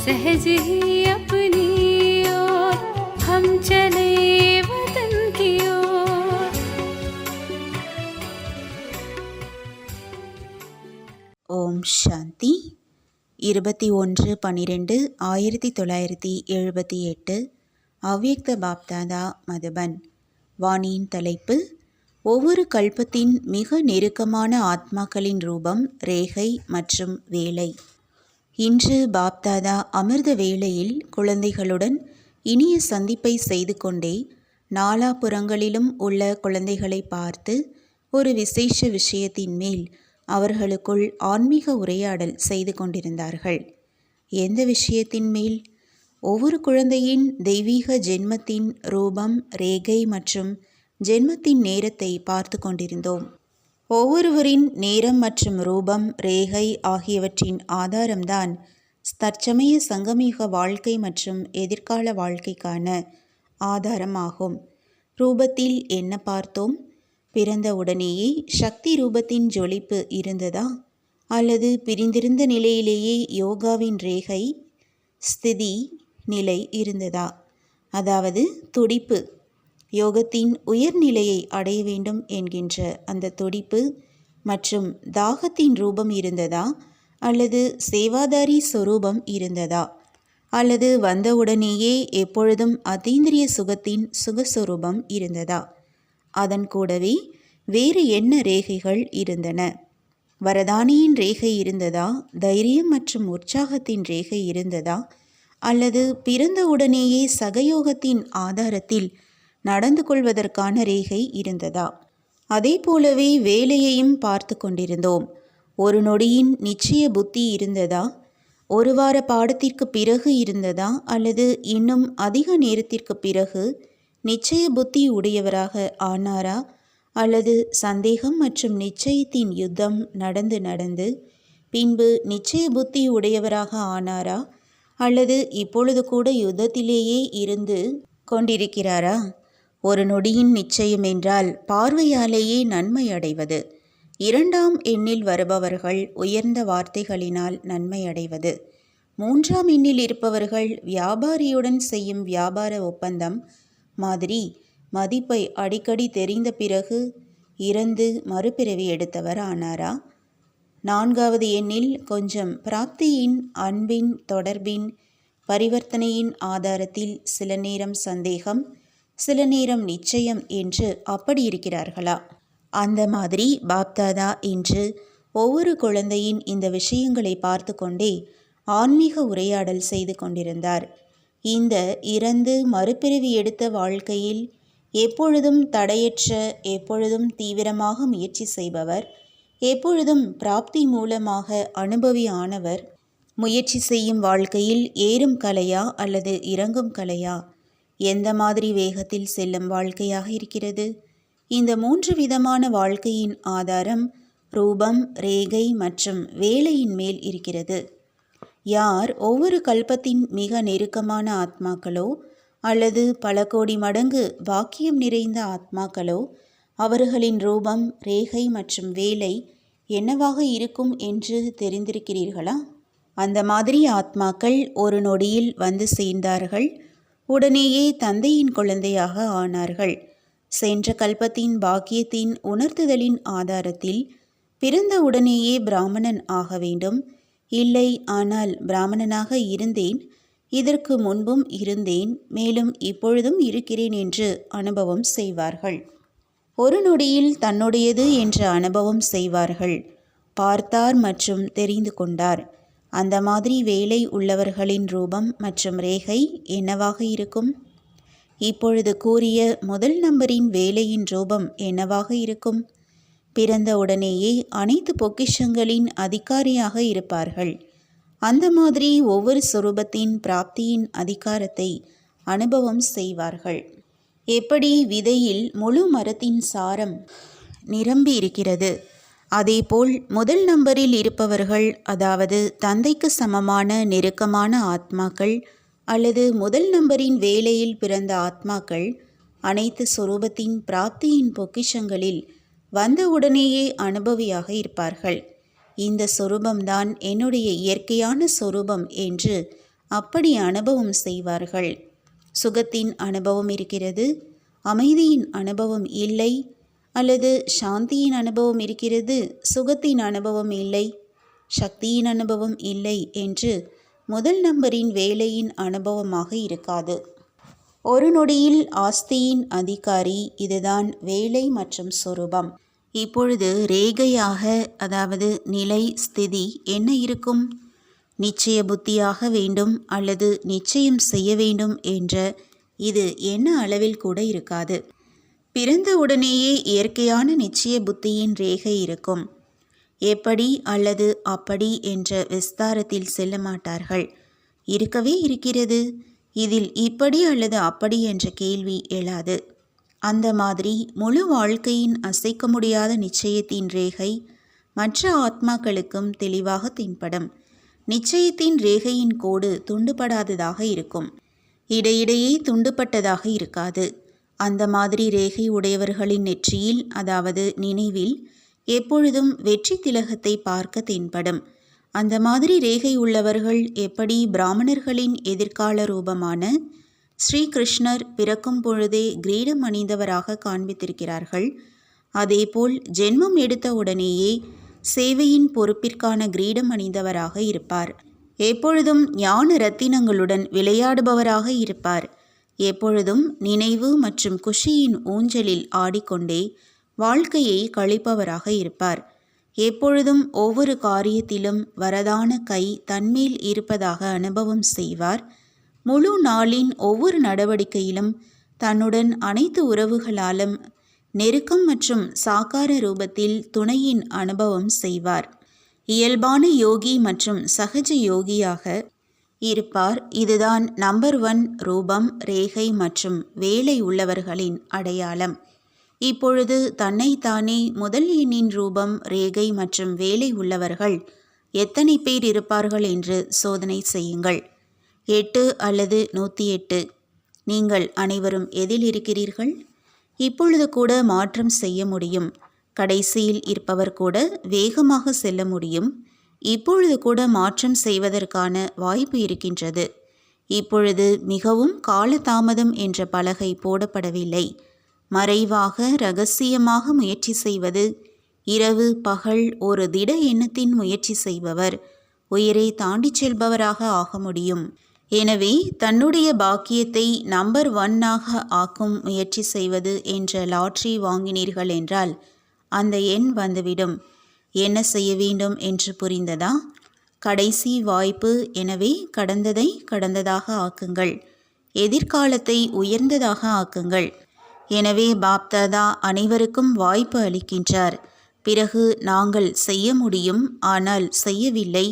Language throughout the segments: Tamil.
सहज ही अपनी ओर हम चले वतन की ओर। ஓம் சாந்தி. 21/12/1978 அவ்யக்த பாப்தாதா மதுபன். வாணியின் தலைப்பு: ஒவ்வொரு கல்பத்தின் மிக நெருக்கமான ஆத்மாக்களின் ரூபம், ரேகை மற்றும் வேலை. இன்று பாப்தாதா அமிர்த வேளையில் குழந்தைகளுடன் இனிய சந்திப்பை செய்து கொண்டே நாலாபுறங்களிலும் உள்ள குழந்தைகளை பார்த்து ஒரு விசேஷ விஷயத்தின் மேல் அவர்களுக்குள் ஆன்மீக உரையாடல் செய்து கொண்டிருந்தார்கள். எந்த விஷயத்தின் மேல்? ஒவ்வொரு குழந்தையின் தெய்வீக ஜென்மத்தின் ரூபம், ரேகை மற்றும் ஜென்மத்தின் நேரத்தை பார்த்து கொண்டிருந்தோம். ஒவ்வொருவரின் நேரம் மற்றும் ரூபம், ரேகை ஆகியவற்றின் ஆதாரம்தான் தற்சமய சங்கமீக வாழ்க்கை மற்றும் எதிர்கால வாழ்க்கைக்கான ஆதாரமாகும். ரூபத்தில் என்ன பார்த்தோம்? பிறந்த உடனேயே சக்தி ரூபத்தின் ஜொலிப்பு இருந்ததா, அல்லது பிரிந்திருந்த நிலையிலேயே யோகாவின் ரேகை ஸ்திதி நிலை இருந்ததா? அதாவது துடிப்பு, யோகத்தின் உயர்நிலையை அடைய வேண்டும் என்கின்ற அந்த துடிப்பு மற்றும் தாகத்தின் ரூபம் இருந்ததா, அல்லது சேவாதாரி சொரூபம் இருந்ததா, அல்லது வந்தவுடனேயே எப்பொழுதும் அதீந்திரிய சுகத்தின் சுகஸ்வரூபம் இருந்ததா? அதன் கூடவே வேறு என்ன ரேகைகள் இருந்தன? வரதானியின் ரேகை இருந்ததா, தைரியம் மற்றும் உற்சாகத்தின் ரேகை இருந்ததா, அல்லது பிறந்தவுடனேயே சகயோகத்தின் ஆதாரத்தில் நடந்து கொள்வதற்கான ரேகை இருந்ததா? அதே போலவே வேலையையும் பார்த்து கொண்டிருந்தோம். ஒரு நொடியின் நிச்சய புத்தி இருந்ததா? ஒரு வார பாடத்திற்கு பிறகு இருந்ததா, அல்லது இன்னும் அதிக நேரத்திற்கு பிறகு நிச்சய புத்தி உடையவராக ஆனாரா, அல்லது சந்தேகம் மற்றும் நிச்சயத்தின் யுத்தம் நடந்து பின்பு நிச்சய புத்தி உடையவராக ஆனாரா, அல்லது இப்பொழுது கூட யுத்தத்திலேயே இருந்து கொண்டிருக்கிறாரா? ஒரு நொடியின் நிச்சயம் என்றால் பார்வையாலேயே நன்மை அடைவது. இரண்டாம் எண்ணில் வருபவர்கள் உயர்ந்த வார்த்தைகளினால் நன்மை அடைவது. மூன்றாம் எண்ணில் இருப்பவர்கள் வியாபாரியுடன் செய்யும் வியாபார ஒப்பந்தம் மாதிரி மதிப்பை அடிக்கடி தெரிந்த பிறகு இறந்து மறுபிறவி எடுத்தவர் ஆனாரா? நான்காவது எண்ணில் கொஞ்சம் பிராப்தியின், அன்பின், தொடர்பின், பரிவர்த்தனையின் ஆதாரத்தில் சில நேரம் சந்தேகம், சில நேரம் நிச்சயம் என்று அப்படி இருக்கிறார்களா? அந்த மாதிரி பாப்தாதா இன்று ஒவ்வொரு குழந்தையின் இந்த விஷயங்களை பார்த்து கொண்டே ஆன்மீக உரையாடல் செய்து கொண்டிருந்தார். இந்த இறந்து மறுபிறவி எடுத்த வாழ்க்கையில் எப்பொழுதும் தடையற்ற, எப்பொழுதும் தீவிரமாக முயற்சி செய்பவர், எப்பொழுதும் பிராப்தி மூலமாக அனுபவி ஆனவர், முயற்சி செய்யும் வாழ்க்கையில் ஏறும் கலையா அல்லது இறங்கும் கலையா, எந்த மாதிரி வேகத்தில் செல்லும் வாழ்க்கையாக இருக்கிறது? இந்த 3 விதமான வாழ்க்கையின் ஆதாரம் ரூபம், ரேகை மற்றும் வேலையின் மேல் இருக்கிறது. யார் ஒவ்வொரு கல்பத்தின் மிக நெருக்கமான ஆத்மாக்களோ அல்லது பல கோடி மடங்கு பாக்கியம் நிறைந்த ஆத்மாக்களோ, அவர்களின் ரூபம், ரேகை மற்றும் வேலை என்னவாக இருக்கும் என்று தெரிந்திருக்கிறீர்களா? அந்த மாதிரி ஆத்மாக்கள் ஒரு நொடியில் வந்து சேர்ந்தார்கள். உடனேயே தந்தையின் குழந்தையாக ஆனார்கள். சென்ற கல்பத்தின் பாக்கியத்தின் உணர்த்துதலின் ஆதாரத்தில் பிறந்த உடனேயே பிராமணன் ஆக வேண்டும். இல்லை, ஆனால் பிராமணனாக இருந்தேன், இதற்கு முன்பும் இருந்தேன், மேலும் இப்பொழுதும் இருக்கிறேன் என்று அனுபவம் செய்வார்கள். ஒரு நொடியில் தன்னுடையது என்ற அனுபவம் செய்வார்கள். பார்த்தார் மற்றும் தெரிந்து கொண்டார். அந்த மாதிரி வேலை உள்ளவர்களின் ரூபம் மற்றும் ரேகை என்னவாக இருக்கும்? இப்பொழுது கூறிய முதல் நம்பரின் வேலையின் ரூபம் என்னவாக இருக்கும்? பிறந்த உடனேயே அனைத்து பொக்கிஷங்களின் அதிகாரியாக இருப்பார்கள். அந்த மாதிரி ஒவ்வொரு சொரூபத்தின் பிராப்தியின் அதிகாரத்தை அனுபவம் செய்வார்கள். எப்படி விதையில் முழு மரத்தின் சாரம் நிரம்பி இருக்கிறது, அதேபோல் முதல் நம்பரில் இருப்பவர்கள், அதாவது தந்தைக்கு சமமான நெருக்கமான ஆத்மாக்கள் அல்லது முதல் நம்பரின் வேலையில் பிறந்த ஆத்மாக்கள் அனைத்து சொரூபத்தின் பிராப்தியின் பொக்கிஷங்களில் வந்தவுடனேயே அனுபவியாக இருப்பார்கள். இந்த சொரூபம்தான் என்னுடைய இயற்கையான சொரூபம் என்று அப்படி அனுபவம் செய்வார்கள். சுகத்தின் அனுபவம் இருக்கிறது, அமைதியின் அனுபவம் இல்லை, அல்லது சாந்தியின் அனுபவம் இருக்கிறது, சுகத்தின் அனுபவம் இல்லை, சக்தியின் அனுபவம் இல்லை என்று முதல் நம்பரின் வேலையின் அனுபவமாக இருக்காது. ஒரு நொடியில் ஆஸ்தியின் அதிகாரி, இதுதான் வேலை மற்றும் சொரூபம். இப்பொழுது ரேகையாக, அதாவது நிலை ஸ்திதி என்ன இருக்கும்? நிச்சய புத்தியாக வேண்டும் அல்லது நிச்சயம் செய்ய வேண்டும் என்ற இது என்ன அளவில் கூட இருக்காது. பிறந்த உடனேயே இயற்கையான நிச்சய புத்தியின் ரேகை இருக்கும். எப்படி அல்லது அப்படி என்ற விஸ்தாரத்தில் செல்ல மாட்டார்கள். இருக்கவே இருக்கிறது, இதில் இப்படி அல்லது அப்படி என்ற கேள்வி எழாது. அந்த மாதிரி முழு வாழ்க்கையின் அசைக்க முடியாத நிச்சயத்தின் ரேகை மற்ற ஆத்மாக்களுக்கும் தெளிவாக தென்படும். நிச்சயத்தின் ரேகையின் கோடு துண்டுபடாததாக இருக்கும், இடையிடையே துண்டுபட்டதாக இருக்காது. அந்த மாதிரி ரேகை உடையவர்களின் நெற்றியில், அதாவது நினைவில், எப்பொழுதும் வெற்றி திலகத்தை பார்க்க தென்படும். அந்த மாதிரி ரேகை உள்ளவர்கள் எப்படி பிராமணர்களின் எதிர்கால ரூபமான ஸ்ரீகிருஷ்ணர் பிறக்கும் பொழுதே கிரீடம் அணிந்தவராக காண்பித்திருக்கிறார்கள், அதேபோல் ஜென்மம் எடுத்த உடனேயே சேவையின் பொறுப்பிற்கான கிரீடம் அணிந்தவராக இருப்பார். எப்பொழுதும் ஞான ரத்தினங்களுடன் விளையாடுபவராக இருப்பார். எப்பொழுதும் நினைவு மற்றும் குஷியின் ஊஞ்சலில் ஆடிக்கொண்டே வாழ்க்கையை கழிப்பவராக இருப்பார். எப்பொழுதும் ஒவ்வொரு காரியத்திலும் வரதான கை தன்மேல் இருப்பதாக அனுபவம் செய்வார். முழு நாளின் ஒவ்வொரு நடவடிக்கையிலும் தன்னுடன் அனைத்து உறவுகளாலும் நெருக்கம் மற்றும் சாக்கார ரூபத்தில் துணையின் அனுபவம் செய்வார். இயல்பான யோகி மற்றும் சகஜ யோகியாக இருப்பார். இதுதான் நம்பர் 1 ரூபம், ரேகை மற்றும் வேலை உள்ளவர்களின் அடையாளம். இப்பொழுது தன்னைத்தானே முதல் எண்ணின் ரூபம், ரேகை மற்றும் வேலை உள்ளவர்கள் எத்தனை பேர் இருப்பார்கள் என்று சோதனை செய்யுங்கள். 8 அல்லது 108. நீங்கள் அனைவரும் எதில் இருக்கிறீர்கள்? இப்பொழுது கூட மாற்றம் செய்ய முடியும். கடைசியில் இருப்பவர் கூட வேகமாக செல்ல முடியும். இப்பொழுது கூட மாற்றம் செய்வதற்கான வாய்ப்பு இருக்கின்றது. இப்பொழுது மிகவும் காலதாமதம் என்ற பலகை போடப்படவில்லை. மறைவாக இரகசியமாக முயற்சி செய்வது, இரவு பகல் ஒரு திட எண்ணத்தின் முயற்சி செய்பவர் உயிரை தாண்டி செல்பவராக ஆக முடியும். எனவே தன்னுடைய பாக்கியத்தை நம்பர் 1 ஆக்கும் முயற்சி செய்வது என்ற லாட்டரி வாங்கினீர்கள் என்றால் அந்த எண் வந்துவிடும். என்ன செய்ய வேண்டும் என்று புரிந்ததா? கடைசி வாய்ப்பு. எனவே கடந்ததை கடந்ததாக ஆக்குங்கள், எதிர்காலத்தை உயர்ந்ததாக ஆக்குங்கள். எனவே பாப்தாதா அனைவருக்கும் வாய்ப்பு அளிக்கின்றார். பிறகு நாங்கள் செய்ய முடியும், ஆனால் செய்யவில்லை,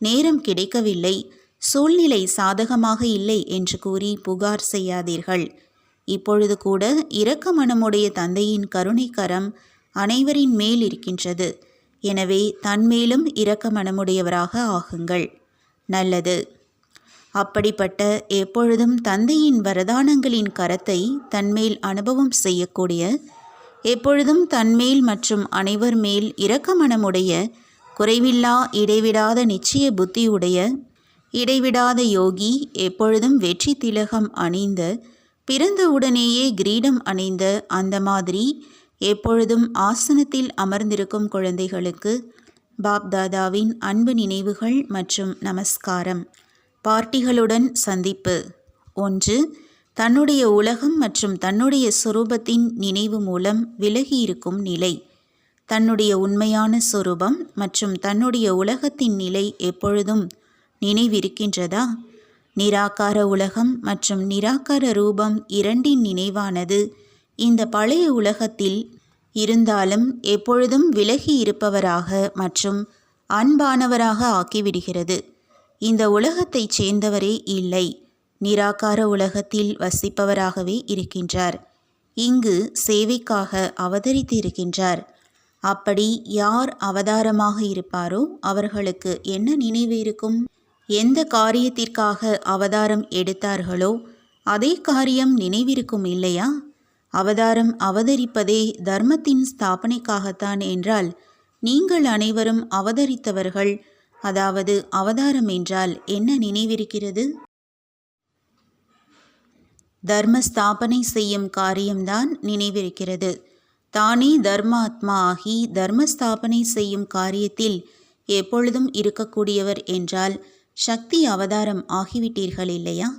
நேரம் கிடைக்கவில்லை, சூழ்நிலை சாதகமாக இல்லை என்று கூறி புகார் செய்யாதீர்கள். இப்பொழுது கூட இரக்க மனமுடைய தந்தையின் கருணைக்கரம் அனைவரின் மேல் இருக்கின்றது. எனவே தன்மேலும் இரக்க மனமுடையவராக ஆகுங்கள். நல்லது. அப்படிப்பட்ட எப்பொழுதும் தந்தையின் வரதானங்களின் கரத்தை தன்மேல் அனுபவம் செய்யக்கூடிய, எப்பொழுதும் தன்மேல் மற்றும் அனைவர் மேல் இரக்க மனமுடைய, குறைவில்லா இடைவிடாத நிச்சய புத்தியுடைய, இடைவிடாத யோகி, எப்பொழுதும் வெற்றி திலகம் அணிந்த, பிறந்த உடனேயே கிரீடம் அணிந்த, அந்த மாதிரி எப்பொழுதும் ஆசனத்தில் அமர்ந்திருக்கும் குழந்தைகளுக்கு பாப்தாதாவின் அன்பு நினைவுகள் மற்றும் நமஸ்காரம். பார்ட்டிகளுடன் சந்திப்பு. 1. தன்னுடைய உலகம் மற்றும் தன்னுடைய சொரூபத்தின் நினைவு மூலம் விலகியிருக்கும் நிலை. தன்னுடைய உண்மையான சொரூபம் மற்றும் தன்னுடைய உலகத்தின் நிலை எப்பொழுதும் நினைவிருக்கின்றதா? நிராகார உலகம் மற்றும் நிராகார ரூபம் இரண்டின் நினைவானது இந்த பழைய உலகத்தில் இருந்தாலும் எப்பொழுதும் விலகி இருப்பவராக மற்றும் அன்பானவராக ஆக்கிவிடுகிறது. இந்த உலகத்தைச் சேர்ந்தவரே இல்லை, நிராகார உலகத்தில் வசிப்பவராகவே இருக்கின்றார். இங்கு சேவைக்காக அவதரித்து இருக்கின்றார். அப்படி யார் அவதாரமாக இருப்பாரோ அவர்களுக்கு என்ன நினைவு இருக்கும்? எந்த காரியத்திற்காக அவதாரம் எடுத்தார்களோ அதே காரியம் நினைவிருக்கும் இல்லையா? அவதாரம் அவதரிப்பதே தர்மத்தின் ஸ்தாபனைக்காகத்தான் என்றால் நீங்கள் அனைவரும் அவதரித்தவர்கள், அதாவது அவதாரம் என்றால் என்ன நினைவிருக்கிறது? தர்ம ஸ்தாபனை செய்யும் காரியம்தான் நினைவிருக்கிறது. தானே தர்மாத்மா ஆகி தர்ம ஸ்தாபனை செய்யும் காரியத்தில் எப்பொழுதும் இருக்கக்கூடியவர் என்றால் சக்தி அவதாரம் ஆகிவிட்டீர்கள் இல்லையா?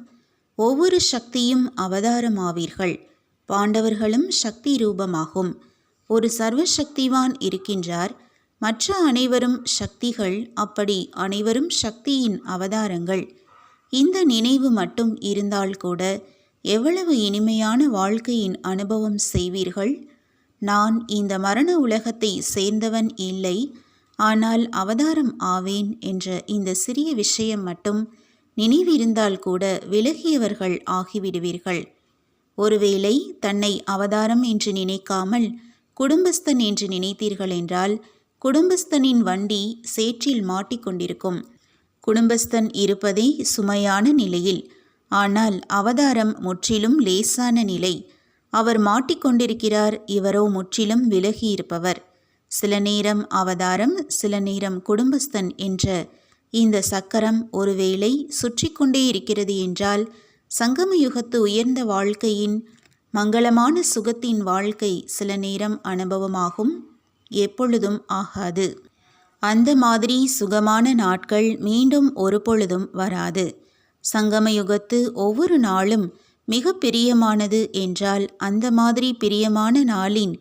ஒவ்வொரு சக்தியும் அவதாரம் ஆவீர்கள். பாண்டவர்களும் சக்தி ரூபமாகும். ஒரு சர்வசக்திவான் இருக்கின்றார், மற்ற அனைவரும் சக்திகள். அப்படி அனைவரும் சக்தியின் அவதாரங்கள். இந்த நினைவு மட்டும் இருந்தால் கூட எவ்வளவு இனிமையான வாழ்க்கையின் அனுபவம் செய்வீர்கள். நான் இந்த மரண உலகத்தை சேர்ந்தவன் இல்லை, ஆனால் அவதாரம் ஆவேன் என்ற இந்த சிறிய விஷயம் மட்டும் நினைவிருந்தால் கூட விலகியவர்கள் ஆகிவிடுவீர்கள். ஒருவேளை தன்னை அவதாரம் என்று நினைக்காமல் குடும்பஸ்தன் என்று நினைத்தீர்கள் என்றால் குடும்பஸ்தனின் வண்டி சேற்றில் மாட்டிக்கொண்டிருக்கும். குடும்பஸ்தன் இருப்பதே சுமையான நிலையில், ஆனால் அவதாரம் முற்றிலும் லேசான நிலை. அவர் மாட்டிக்கொண்டிருக்கிறார், இவரோ முற்றிலும் விலகியிருப்பவர். சில நேரம் அவதாரம், சில நேரம் குடும்பஸ்தன் என்ற இந்த சக்கரம் ஒருவேளை சுற்றி கொண்டே இருக்கிறது என்றால் சங்கம யுகத்து உயர்ந்த வாழ்க்கையின் மங்களமான சுகத்தின் வாழ்க்கை சில நேரம் அனுபவமாகும், எப்பொழுதும் ஆகாது. அந்த மாதிரி சுகமான நாட்கள் மீண்டும் ஒரு பொழுதும் வராது. சங்கம யுகத்து ஒவ்வொரு நாளும் மிக பிரியமானது என்றால் அந்த மாதிரி பிரியமான நாளின்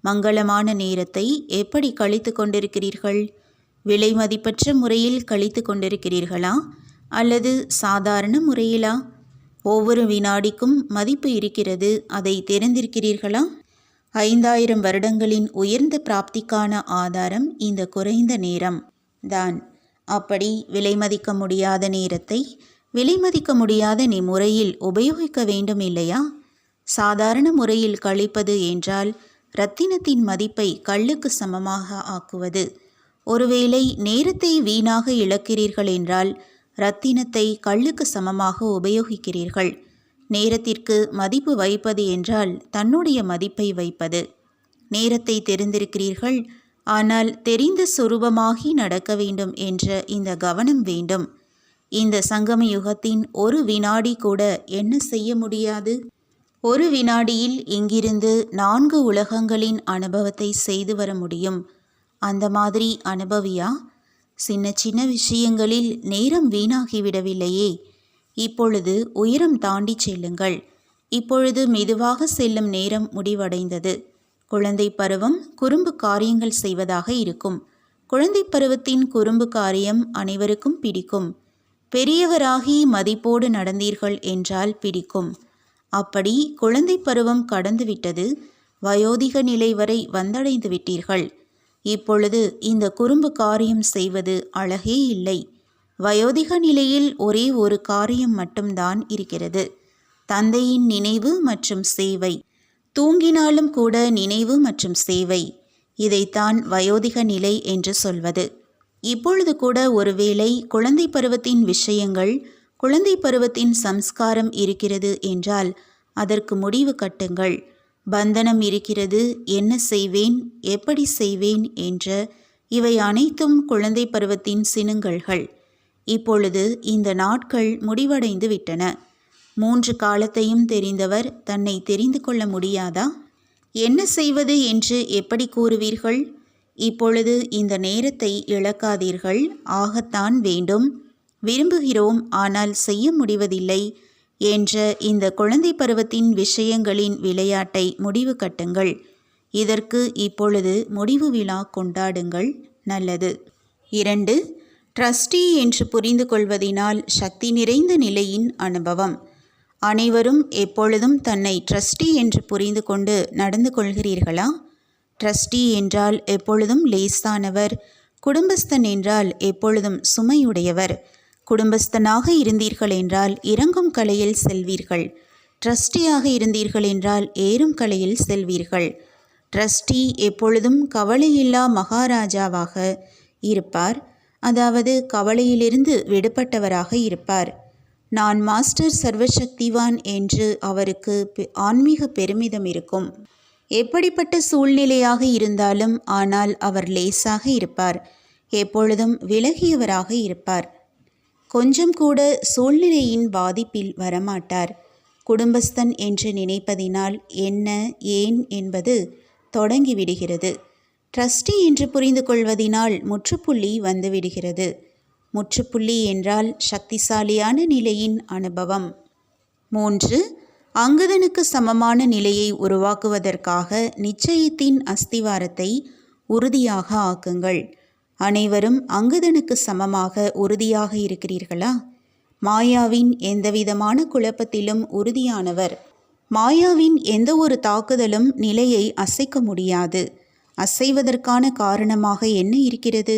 மங்களமான நேரத்தை எப்படி கழித்து கொண்டிருக்கிறீர்கள்? விலை மதிப்பற்ற முறையில் கழித்து கொண்டிருக்கிறீர்களா அல்லது சாதாரண முறையிலா? ஒவ்வொரு வினாடிக்கும் மதிப்பு இருக்கிறது, அதை தெரிந்திருக்கிறீர்களா? 5000 வருடங்களின் உயர்ந்த பிராப்திக்கான ஆதாரம் இந்த குறைந்த நேரம் தான். அப்படி விலை மதிக்க முடியாத நேரத்தை விலை மதிக்க முடியாத முறையில் உபயோகிக்க வேண்டும் இல்லையா? சாதாரண முறையில் கழிப்பது என்றால் இரத்தினத்தின் மதிப்பை கல்லுக்கு சமமாக ஆக்குவது. ஒருவேளை நேரத்தை வீணாக இழக்கிறீர்கள் என்றால் இரத்தினத்தை கல்லுக்கு சமமாக உபயோகிக்கிறீர்கள். நேரத்திற்கு மதிப்பு வைப்பது என்றால் தன்னுடைய மதிப்பை வைப்பது. நேரத்தை தெரிந்திருக்கிறீர்கள், ஆனால் தெரிந்த சொரூபமாகி நடக்க வேண்டும் என்ற இந்த கவனம் வேண்டும். இந்த சங்கம யுகத்தின் ஒரு வினாடி கூட என்ன செய்ய முடியாது? ஒரு வினாடியில் இங்கிருந்து 4 உலகங்களின் அனுபவத்தை செய்து வர முடியும். அந்த மாதிரி அனுபவியா? சின்ன சின்ன விஷயங்களில் நேரம் வீணாகிவிடவில்லையே. இப்பொழுது உயரம் தாண்டி செல்லுங்கள். இப்பொழுது மெதுவாக செல்லும் நேரம் முடிவடைந்தது. குழந்தை பருவம் குறும்பு காரியங்கள் செய்வதாக இருக்கும். குழந்தை பருவத்தின் குறும்பு காரியம் அனைவருக்கும் பிடிக்கும். பெரியவராகி மதிப்போடு நடந்தீர்கள் என்றால் பிடிக்கும். அப்படி குழந்தை பருவம் கடந்துவிட்டது, வயோதிக நிலை வரை வந்தடைந்து விட்டீர்கள். இப்பொழுது இந்த குறும்பு காரியம் செய்வது அழகே இல்லை. வயோதிக நிலையில் ஒரே ஒரு காரியம் மட்டும்தான் இருக்கிறது, தந்தையின் நினைவு மற்றும் சேவை. தூங்கினாலும் கூட நினைவு மற்றும் சேவை. இதைத்தான் வயோதிக நிலை என்று சொல்வது. இப்பொழுது கூட ஒருவேளை குழந்தை பருவத்தின் விஷயங்கள், குழந்தை பருவத்தின் சம்ஸ்காரம் இருக்கிறது என்றால் அதற்கு முடிவு கட்டுங்கள். பந்தனம் இருக்கிறது, என்ன செய்வேன், எப்படி செய்வேன் என்ற இவை அனைத்தும் குழந்தை பருவத்தின் சினுங்கல்கள். இப்பொழுது இந்த நாட்கள் முடிவடைந்து விட்டன. 3 காலத்தையும் தெரிந்தவர் தன்னை தெரிந்து கொள்ள முடியாதா? என்ன செய்வது என்று எப்படி கூறுவீர்கள்? இப்பொழுது இந்த நேரத்தை இழக்காதீர்கள். ஆகத்தான் வேண்டும், விரும்புகிறோம் ஆனால் செய்ய முடிவதில்லை என்ற இந்த குழந்தை பருவத்தின் விஷயங்களின் விளையாட்டை முடிவு கட்டுங்கள். இதற்கு இப்பொழுது முடிவு விழா கொண்டாடுங்கள். நல்லது. 2. ட்ரஸ்டி என்று புரிந்து கொள்வதினால் சக்தி நிறைந்த நிலையின் அனுபவம். அனைவரும் எப்பொழுதும் தன்னை ட்ரஸ்டி என்று புரிந்து கொண்டு நடந்து கொள்கிறீர்களா? ட்ரஸ்டி என்றால் எப்பொழுதும் லேசானவர், குடும்பஸ்தன் என்றால் எப்பொழுதும் சுமையுடையவர். குடும்பஸ்தனாக இருந்தீர்கள் என்றால் இறங்கும் கலையில் செல்வீர்கள். ட்ரஸ்டியாக இருந்தீர்கள் என்றால் ஏறும் கலையில் செல்வீர்கள். ட்ரஸ்டி எப்பொழுதும் கவலையில்லா மகாராஜாவாக இருப்பார், அதாவது கவலையிலிருந்து விடுபட்டவராக இருப்பார். நான் மாஸ்டர் சர்வசக்திவான் என்று அவருக்கு ஆன்மீக பெருமிதம் இருக்கும். எப்படிப்பட்ட சூழ்நிலையாக இருந்தாலும் ஆனால் அவர் லேசாக இருப்பார், எப்பொழுதும் விலகியவராக இருப்பார். கொஞ்சம் கூட சூழ்நிலையின் பாதிப்பில் வரமாட்டார். குடும்பஸ்தன் என்று நினைப்பதினால் என்ன ஏன் என்பது தொடங்கிவிடுகிறது. ட்ரஸ்டி என்று புரிந்து கொள்வதினால் முற்றுப்புள்ளி வந்துவிடுகிறது. முற்றுப்புள்ளி என்றால் சக்திசாலியான நிலையின் அனுபவம். 3. அங்கதனுக்கு சமமான நிலையை உருவாக்குவதற்காக நிச்சயத்தின் அஸ்திவாரத்தை உறுதியாக ஆக்குங்கள். அனைவரும் அங்கதனுக்கு சமமாக உறுதியாக இருக்கிறீர்களா? மாயாவின் எந்தவிதமான குழப்பத்திலும் உறுதியானவர். மாயாவின் எந்த ஒரு தாக்குதலும் நிலையை அசைக்க முடியாது. அசைவதற்கான காரணமாக என்ன இருக்கிறது?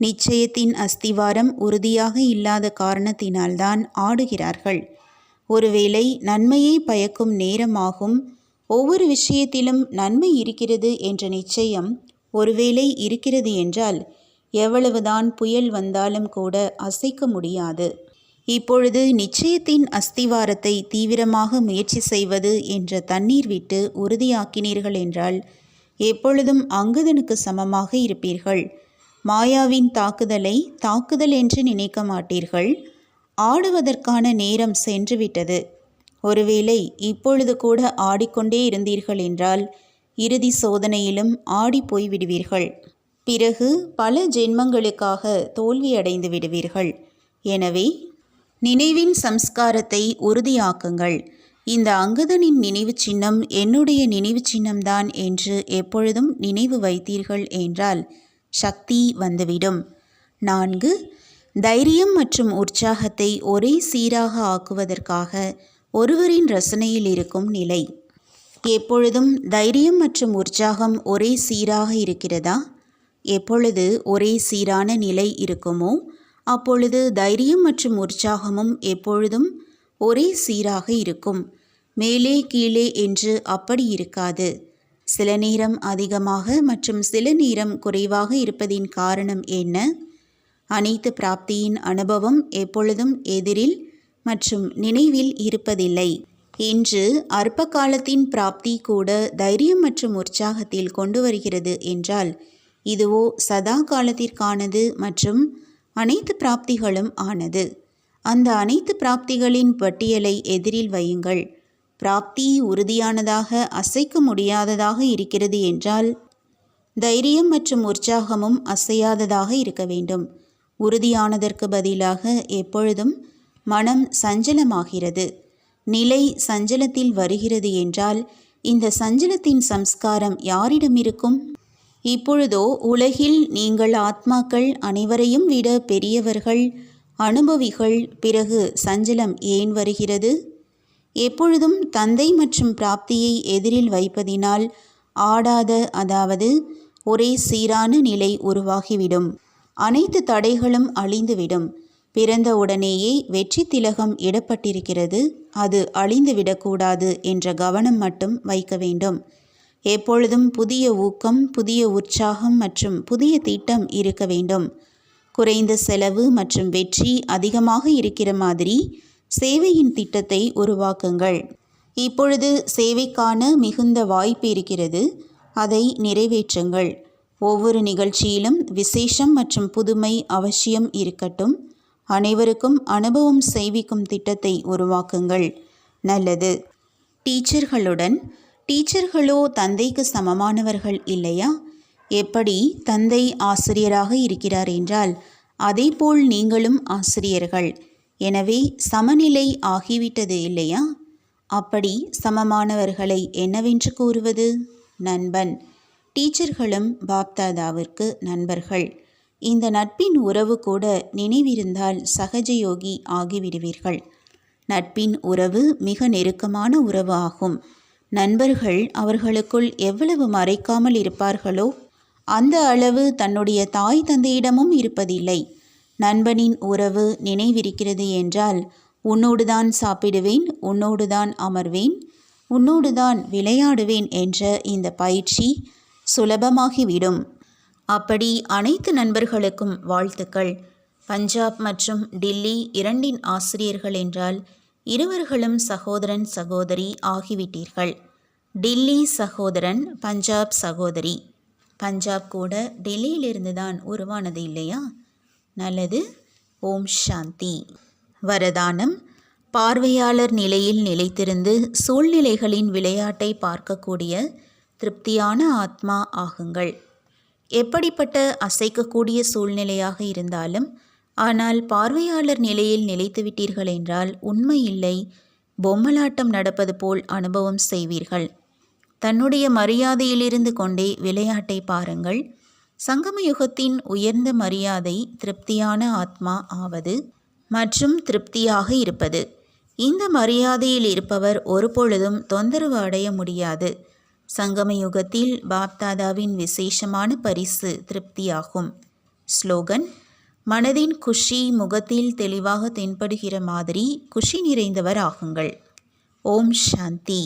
நிச்சயத்தின் அஸ்திவாரம் உறுதியாக இல்லாத காரணத்தினால்தான் ஆடுகிறார்கள். ஒருவேளை நன்மையை பயக்கும் நேரமாகும். ஒவ்வொரு விஷயத்திலும் நன்மை இருக்கிறது என்ற நிச்சயம் ஒருவேளை இருக்கிறது என்றால் எவ்வளவுதான் புயல் வந்தாலும் கூட அசைக்க முடியாது. இப்பொழுது நிச்சயத்தின் அஸ்திவாரத்தை தீவிரமாக முயற்சி செய்வது என்ற தண்ணீர் விட்டு உறுதியாக்கினீர்கள் என்றால் எப்பொழுதும் அங்கதனுக்கு சமமாக இருப்பீர்கள். மாயாவின் தாக்குதலை தாக்குதல் என்று நினைக்க மாட்டீர்கள். ஆடுவதற்கான நேரம் சென்றுவிட்டது. ஒருவேளை இப்பொழுது கூட ஆடிக்கொண்டே இருந்தீர்கள் என்றால் இறுதி சோதனையிலும் ஆடி போய் விடுவீர்கள். பிறகு பல ஜென்மங்களுக்காக தோல்வியடைந்து விடுவீர்கள். எனவே நினைவின் சம்ஸ்காரத்தை உறுதியாக்குங்கள். இந்த அங்கதனின் நினைவு சின்னம் என்னுடைய நினைவு சின்னம்தான் என்று எப்பொழுதும் நினைவு வைத்தீர்கள் என்றால் சக்தி வந்துவிடும். 4. தைரியம் மற்றும் உற்சாகத்தை ஒரே சீராக ஆக்குவதற்காக ஒருவரின் ரசனையில் இருக்கும் நிலை. எப்பொழுதும் தைரியம் மற்றும் உற்சாகம் ஒரே சீராக இருக்கிறதா? எப்பொழுது ஒரே சீரான நிலை இருக்குமோ அப்பொழுது தைரியம் மற்றும் உற்சாகமும் எப்பொழுதும் ஒரே சீராக இருக்கும். மேலே கீழே என்று அப்படி இருக்காது. சில நேரம் அதிகமாக மற்றும் சில நேரம் குறைவாக இருப்பதின் காரணம் என்ன? அனைத்து பிராப்தியின் அனுபவம் எப்பொழுதும் எதிரில் மற்றும் நினைவில் இருப்பதில்லை. இன்று அற்ப காலத்தின் பிராப்தி கூட தைரியம் மற்றும் உற்சாகத்தில் கொண்டு வருகிறது என்றால் இதுவோ சதா காலத்திற்கானது மற்றும் அனைத்து பிராப்திகளும் ஆனது. அந்த அனைத்து பிராப்திகளின் பட்டியலை எதிரில் வையுங்கள். பிராப்தி உறுதியானதாக அசைக்க முடியாததாக இருக்கிறது என்றால் தைரியம் மற்றும் உற்சாகமும் அசையாததாக இருக்க வேண்டும். உறுதியானதற்கு பதிலாக எப்பொழுதும் மனம் சஞ்சலமாகிறது. நிலை சஞ்சலத்தில் வருகிறது என்றால் இந்த சஞ்சலத்தின் சம்ஸ்காரம் யாரிடம் இருக்கும்? இப்பொழுதோ உலகில் நீங்கள் ஆத்மாக்கள் அனைவரையும் விட பெரியவர்கள், அனுபவிகள். பிறகு சஞ்சலம் ஏன் வருகிறது? எப்பொழுதும் தந்தை மற்றும் பிராப்தியை எதிரில் வைப்பதினால் ஆடாத, அதாவது ஒரே சீரான நிலை உருவாகிவிடும். அனைத்து தடைகளும் அழிந்துவிடும். பிறந்த உடனேயே வெற்றி திலகம் இடப்பட்டிருக்கிறது, அது அழிந்துவிடக்கூடாது என்ற கவனம் மட்டும் வைக்க வேண்டும். எப்பொழுதும் புதிய ஊக்கம், புதிய உற்சாகம் மற்றும் புதிய திட்டம் இருக்க வேண்டும். குறைந்த செலவு மற்றும் வெற்றி அதிகமாக இருக்கிற மாதிரி சேவையின் திட்டத்தை உருவாக்குங்கள். இப்பொழுது சேவைக்கான மிகுந்த வாய்ப்பு இருக்கிறது, அதை நிறைவேற்றுங்கள். ஒவ்வொரு நிகழ்ச்சியிலும் விசேஷம் மற்றும் புதுமை அவசியம் இருக்கட்டும். அனைவருக்கும் அனுபவம் செய்விக்கும் திட்டத்தை உருவாக்குங்கள். நல்லது. டீச்சர்களோ தந்தைக்கு சமமானவர்கள் இல்லையா? எப்படி தந்தை ஆசிரியராக இருக்கிறார் என்றால் அதேபோல் நீங்களும் ஆசிரியர்கள். எனவே சமநிலை ஆகிவிட்டது இல்லையா? அப்படி சமமானவர்களை என்னவென்று கூறுவது? நண்பன். டீச்சர்களும் பாப்தாதாவிற்கு நண்பர்கள். இந்த நட்பின் உறவு கூட நினைவிருந்தால் சகஜயோகி ஆகிவிடுவீர்கள். நட்பின் உறவு மிக நெருக்கமான உறவு ஆகும். நண்பர்கள் அவர்களுக்குள் எவ்வளவு மறைக்காமல் இருப்பார்களோ அந்த அளவு தன்னுடைய தாய் தந்தையிடமும் இருப்பதில்லை. நண்பனின் உறவு நினைவிருக்கிறது என்றால் உன்னோடுதான் சாப்பிடுவேன், உன்னோடுதான் அமர்வேன், உன்னோடுதான் விளையாடுவேன் என்ற இந்த பயிற்சி சுலபமாகிவிடும். அப்படி அனைத்து நண்பர்களுக்கும் வாழ்த்துக்கள். பஞ்சாப் மற்றும் டில்லி இரண்டின் ஆசிரியர்கள் என்றால் இருவர்களும் சகோதரன் சகோதரி ஆகிவிட்டீர்கள். டில்லி சகோதரன், பஞ்சாப் சகோதரி. பஞ்சாப் கூட டெல்லியிலிருந்து தான் உருவானது இல்லையா? நல்லது. ஓம் சாந்தி. வரதானம்: பார்வையாளர் நிலையில் நிலைத்திருந்து சூழ்நிலைகளின் விளையாட்டை பார்க்கக்கூடிய திருப்தியான ஆத்மா ஆகுங்கள். எப்படிப்பட்ட அசைக்கக்கூடிய சூழ்நிலையாக இருந்தாலும் ஆனால் பார்வையாளர் நிலையில் நிலைத்துவிட்டீர்கள் என்றால் உண்மை இல்லை, பொம்மலாட்டம் நடப்பது போல் அனுபவம் செய்வீர்கள். தன்னுடைய மரியாதையிலிருந்து கொண்டே விளையாட்டை பாருங்கள். சங்கம யுகத்தின் உயர்ந்த மரியாதை திருப்தியான ஆத்மா ஆவது மற்றும் திருப்தியாக இருப்பது. இந்த மரியாதையில் இருப்பவர் ஒருபொழுதும் தொந்தரவு அடைய முடியாது. சங்கம யுகத்தில் பாப்தாதாவின் விசேஷமான பரிசு திருப்தியாகும். ஸ்லோகன்: மனதின் குஷி முகத்தில் தெளிவாக தென்படுகிற மாதிரி குஷி நிறைந்தவர் ஆகுங்கள். ஓம் சாந்தி.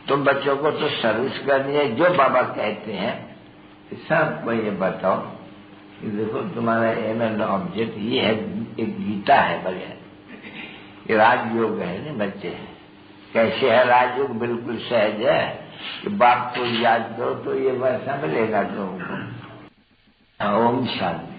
तुम बच्चों को तो सर्विस करनी है, जो बाबा कहते हैं सबको ये बताओ कि देखो तुम्हारा एम एंड ऑब्जेक्ट ये है, एक गीता है बढ़िया, ये राजयोग है ना बच्चे। कैसे है राजयोग? बिल्कुल सहज है कि बाप को याद करो तो ये वैसा मिलेगा तुमको। ओम शांति।